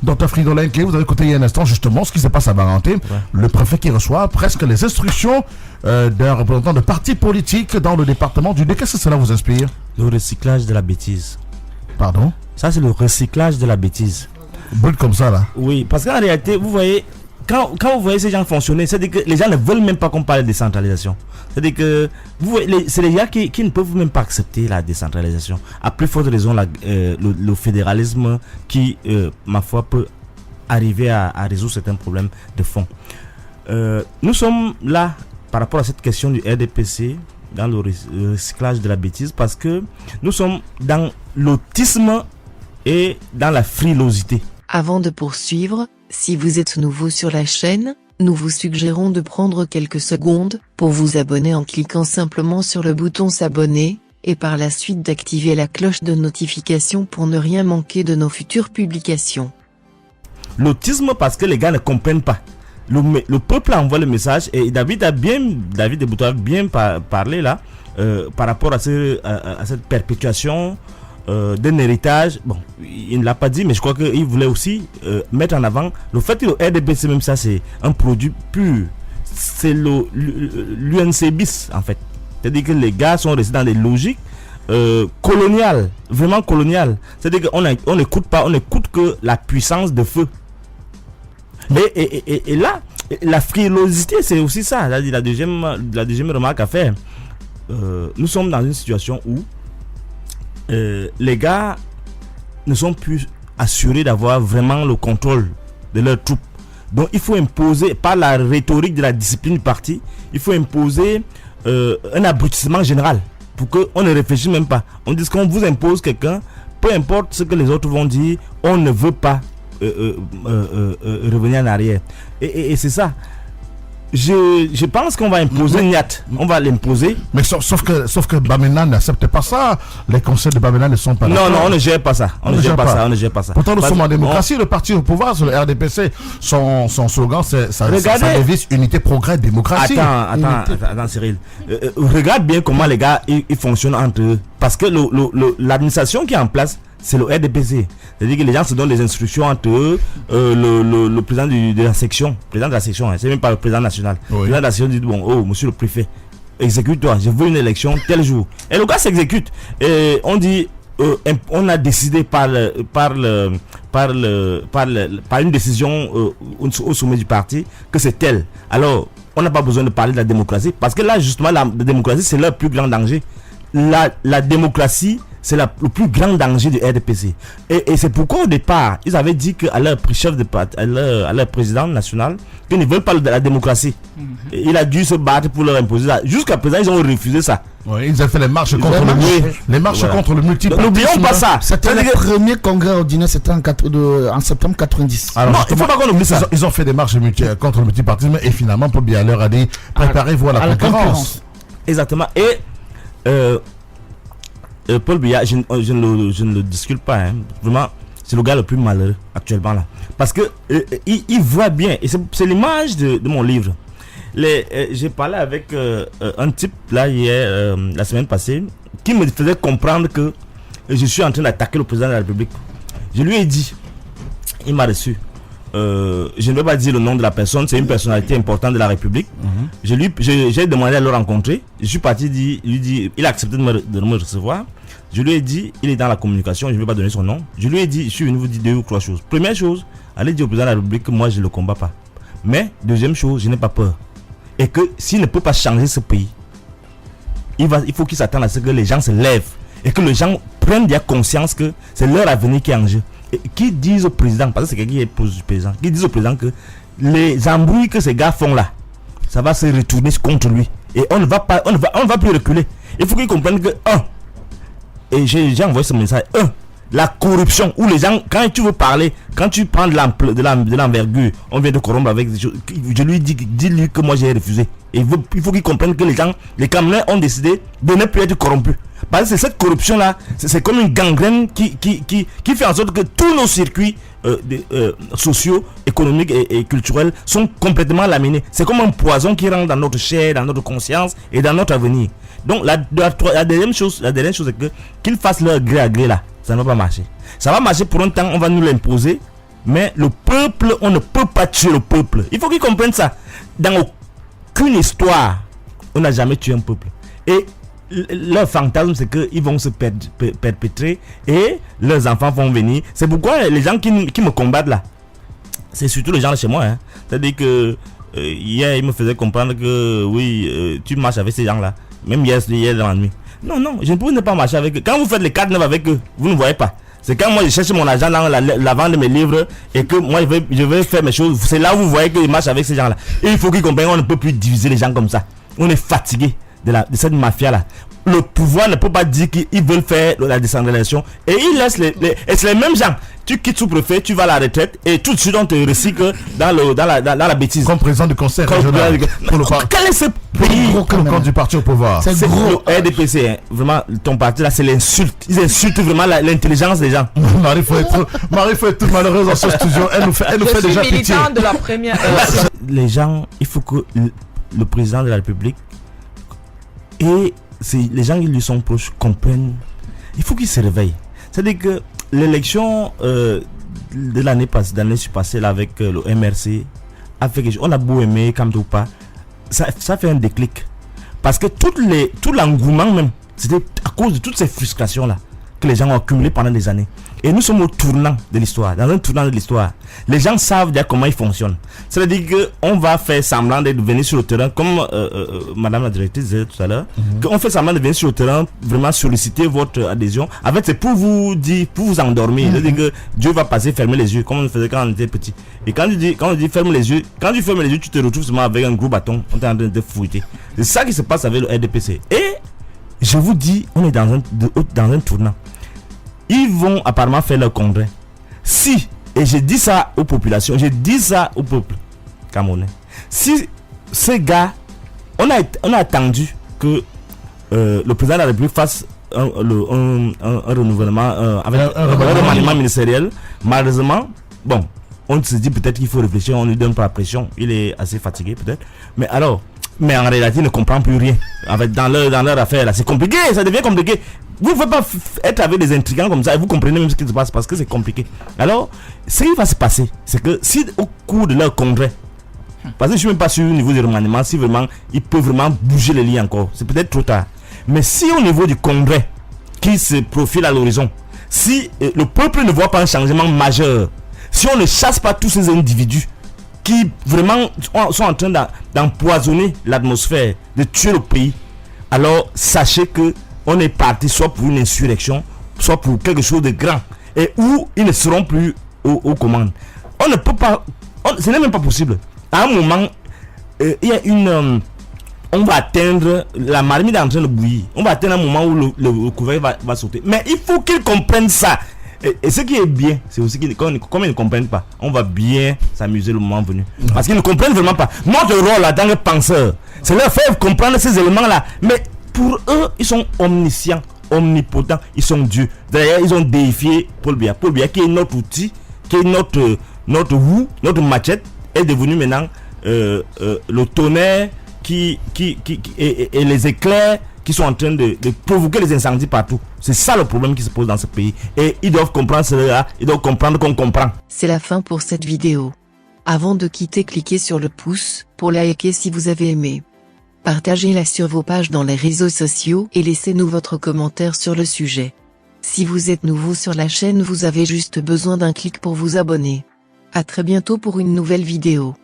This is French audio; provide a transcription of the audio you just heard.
Dr Fridolin Kay, vous avez écouté il y a un instant justement ce qui se passe à Baranté. Ouais. Le préfet qui reçoit presque les instructions d'un représentant de parti politique dans le département du Nord. Qu'est-ce que cela vous inspire? Le recyclage de la bêtise. Pardon? Ça, c'est le recyclage de la bêtise. Brut comme ça, là. Oui, parce qu'en réalité, vous voyez, quand vous voyez ces gens fonctionner, c'est-à-dire que les gens ne veulent même pas qu'on parle de décentralisation. C'est-à-dire que vous voyez, c'est les gens qui ne peuvent même pas accepter la décentralisation. À plus forte raison, le fédéralisme qui, ma foi, peut arriver à résoudre certains problèmes de fond. Nous sommes là par rapport à cette question du RDPC, dans le recyclage de la bêtise, parce que nous sommes dans l'autisme et dans la frilosité. Avant de poursuivre, si vous êtes nouveau sur la chaîne, nous vous suggérons de prendre quelques secondes pour vous abonner en cliquant simplement sur le bouton s'abonner, et par la suite d'activer la cloche de notification pour ne rien manquer de nos futures publications. L'autisme parce que les gars ne comprennent pas. Le peuple envoie le message et David de Boutou a bien parlé là par rapport à cette perpétuation d'un héritage. Bon, il ne l'a pas dit, mais je crois qu'il voulait aussi mettre en avant le fait que le RDPC, même ça, c'est un produit pur. C'est l'UNC bis en fait. C'est-à-dire que les gars sont restés dans des logiques coloniales, vraiment coloniales. C'est-à-dire qu'on n'écoute pas, on n'écoute que la puissance de feu. Et là, la frilosité, c'est aussi ça. La deuxième remarque à faire. Nous sommes dans une situation où les gars ne sont plus assurés d'avoir vraiment le contrôle de leurs troupes. Donc il faut imposer, par la rhétorique de la discipline du parti, il faut imposer un abrutissement général pour qu'on ne réfléchisse même pas. On dit qu'on vous impose quelqu'un, peu importe ce que les autres vont dire, on ne veut pas revenir en arrière. Et c'est ça. Je pense qu'on va imposer Niat. On va l'imposer. Mais sauf que Bamena n'accepte pas ça. Les conseils de Bamena ne sont pas d'accord. Non, on ne gère pas ça. On ne gère pas ça. Pourtant, nous sommes en démocratie. Le parti au pouvoir, sur le RDPC, son slogan, ça devise unité, progrès, démocratie. Attends, Cyril. Regarde bien comment les gars ils fonctionnent entre eux. Parce que l'administration qui est en place, c'est le RDPC. C'est-à-dire que les gens se donnent des instructions entre eux. Le président de la section, c'est même pas le président national. Oui. Le président de la section dit bon, monsieur le préfet, exécute-toi, je veux une élection tel jour. Et le gars s'exécute. Et on dit, on a décidé par une décision au sommet du parti que c'est tel. Alors, on n'a pas besoin de parler de la démocratie parce que là, justement, la démocratie, c'est leur plus grand danger. La démocratie, c'est le plus grand danger du RDPC. Et c'est pourquoi au départ, ils avaient dit à leur chef de parti, à leur président national, qu'ils ne veulent pas de la démocratie. Et il a dû se battre pour leur imposer ça. Jusqu'à présent, ils ont refusé ça. Oui, ils ont fait les marches contre le multiple. N'oublions pas ça. C'était le premier congrès ordinaire, c'était en septembre 90. Alors, non, il ne faut pas qu'on oublie ça. Ils ont fait des marches contre le multipartisme et finalement, Paul Biya leur a dit préparez-vous à la concurrence. Exactement. Et Paul Biya, je ne le discute pas, hein. Vraiment, c'est le gars le plus malheureux actuellement là. Parce que il voit bien, et c'est l'image de mon livre. J'ai parlé avec un type là hier, la semaine passée, qui me faisait comprendre que je suis en train d'attaquer le président de la République. Je lui ai dit, il m'a reçu. Je ne vais pas dire le nom de la personne, c'est une personnalité importante de la République. J'ai demandé à le rencontrer. Je suis parti, il a accepté de me recevoir. Je lui ai dit, il est dans la communication, je ne vais pas donner son nom. Je lui ai dit, je suis venu vous dire 2 ou 3 choses. Première chose, allez dire au président de la République que moi je ne le combats pas. Mais deuxième chose, je n'ai pas peur. Et que s'il ne peut pas changer ce pays, il faut qu'il s'attende à ce que les gens se lèvent et que les gens prennent bien conscience que c'est leur avenir qui est en jeu. Et qui disent au président, parce que c'est quelqu'un qui est proche du président, qui disent au président que les embrouilles que ces gars font là, ça va se retourner contre lui. Et on ne va plus reculer. Il faut qu'ils comprennent que, et j'ai envoyé ce message, la corruption, où les gens, quand tu veux parler, quand tu prends de l'envergure, on vient de corrompre avec des choses, je lui dis-lui que moi j'ai refusé. Et il faut qu'ils comprennent que les Camerounais ont décidé de ne plus être corrompus. Parce que c'est cette corruption-là, c'est comme une gangrène qui fait en sorte que tous nos circuits sociaux, économiques et culturels sont complètement laminés. C'est comme un poison qui rentre dans notre chair, dans notre conscience et dans notre avenir. Donc la dernière chose c'est qu'ils fassent leur gré à gré là. Ça ne va pas marcher. Ça va marcher pour un temps, on va nous l'imposer. Mais le peuple, on ne peut pas tuer le peuple. Il faut qu'ils comprennent ça. Dans aucune histoire, on n'a jamais tué un peuple. Et leur fantasme, c'est qu'ils vont se perpétrer et leurs enfants vont venir. C'est pourquoi les gens qui me combattent là, c'est surtout les gens de chez moi. Hein. C'est-à-dire que hier, ils me faisaient comprendre que oui, tu marches avec ces gens-là. Même hier dans la nuit. Non, je ne peux pas marcher avec eux. Quand vous faites les 4-9 avec eux, vous ne voyez pas. C'est quand moi je cherche mon argent dans la vente de mes livres et que moi je vais faire mes choses. C'est là où vous voyez qu'ils marchent avec ces gens-là. Et il faut qu'ils comprennent qu'on ne peut plus diviser les gens comme ça. On est fatigué de cette mafia-là. Le pouvoir ne peut pas dire qu'ils veulent faire la décentralisation et ils laissent et c'est les mêmes gens. Tu quittes sous-préfet, tu vas à la retraite et tout de suite on te recycle dans la bêtise. Comme président du conseil régional. Quel est ce pays comme du parti au pouvoir? C'est gros. Le RDPC, hein. Vraiment, ton parti là, c'est l'insulte. Ils insultent vraiment l'intelligence des gens. Marie faut être toute malheureuse dans ce studio. Elle nous fait déjà pitié. Militant de la première heure. Les gens, il faut que le président de la République et les gens qui lui sont proches comprennent. Il faut qu'ils se réveillent. C'est-à-dire que l'élection de l'année passée là, avec le MRC a fait que on a beau aimer Kamto pas, ça fait un déclic. Parce que tout l'engouement même, c'était à cause de toutes ces frustrations là que les gens ont accumulées pendant des années. Et nous sommes au tournant de l'histoire, dans un tournant de l'histoire. Les gens savent déjà comment ils fonctionnent. C'est-à-dire qu'on va faire semblant de venir sur le terrain, comme Madame la directrice disait tout à l'heure, qu'on fait semblant de venir sur le terrain, vraiment solliciter votre adhésion. En fait, c'est pour vous dire, pour vous endormir. C'est-à-dire que Dieu va passer fermer les yeux, comme on le faisait quand on était petit. Et quand on dit ferme les yeux, quand tu fermes les yeux, tu te retrouves seulement avec un gros bâton, on est en train de te fouetter. C'est ça qui se passe avec le RDPC. Et je vous dis, on est dans un tournant. Ils vont apparemment faire leur congrès. Si, et je dis ça aux populations, je dis ça au peuple camerounais. Si ces gars, on a attendu que le président de la République fasse un renouvellement avec un remaniement ministériel. Malheureusement, bon, on se dit peut-être qu'il faut réfléchir, on lui donne pas la pression. Il est assez fatigué peut-être. Mais en réalité, il ne comprend plus rien. En fait, dans leur affaire là, c'est compliqué, ça devient compliqué. Vous ne pouvez pas être avec des intrigants comme ça et vous comprenez même ce qui se passe parce que c'est compliqué. Alors, ce qui va se passer, c'est que si au cours de leur congrès, parce que je ne suis même pas sûr au niveau du remaniement, si vraiment ils peuvent vraiment bouger les lignes encore, c'est peut-être trop tard. Mais si au niveau du congrès qui se profile à l'horizon, si le peuple ne voit pas un changement majeur, si on ne chasse pas tous ces individus qui vraiment sont en train d'empoisonner l'atmosphère, de tuer le pays, alors sachez que on est parti soit pour une insurrection, soit pour quelque chose de grand, et où ils ne seront plus aux commandes. On ne peut pas, ce n'est même pas possible. À un moment, il y a on va atteindre, la marmite est en train de bouillir. On va atteindre un moment où le couvercle va sauter. Mais il faut qu'ils comprennent ça. Et ce qui est bien, c'est aussi comme ils ne comprennent pas, on va bien s'amuser le moment venu. Parce qu'ils ne comprennent vraiment pas. Notre rôle là, dans le penseur, c'est leur faire comprendre ces éléments-là. Mais pour eux, ils sont omniscients, omnipotents, ils sont dieux. D'ailleurs, ils ont déifié Paul Biya. Paul Biya, qui est notre outil, qui est notre roue, notre machette, est devenu maintenant le tonnerre et les éclairs qui sont en train de provoquer les incendies partout. C'est ça le problème qui se pose dans ce pays. Et ils doivent comprendre cela, ils doivent comprendre qu'on comprend. C'est la fin pour cette vidéo. Avant de quitter, cliquez sur le pouce pour liker si vous avez aimé. Partagez-la sur vos pages dans les réseaux sociaux et laissez-nous votre commentaire sur le sujet. Si vous êtes nouveau sur la chaîne, vous avez juste besoin d'un clic pour vous abonner. À très bientôt pour une nouvelle vidéo.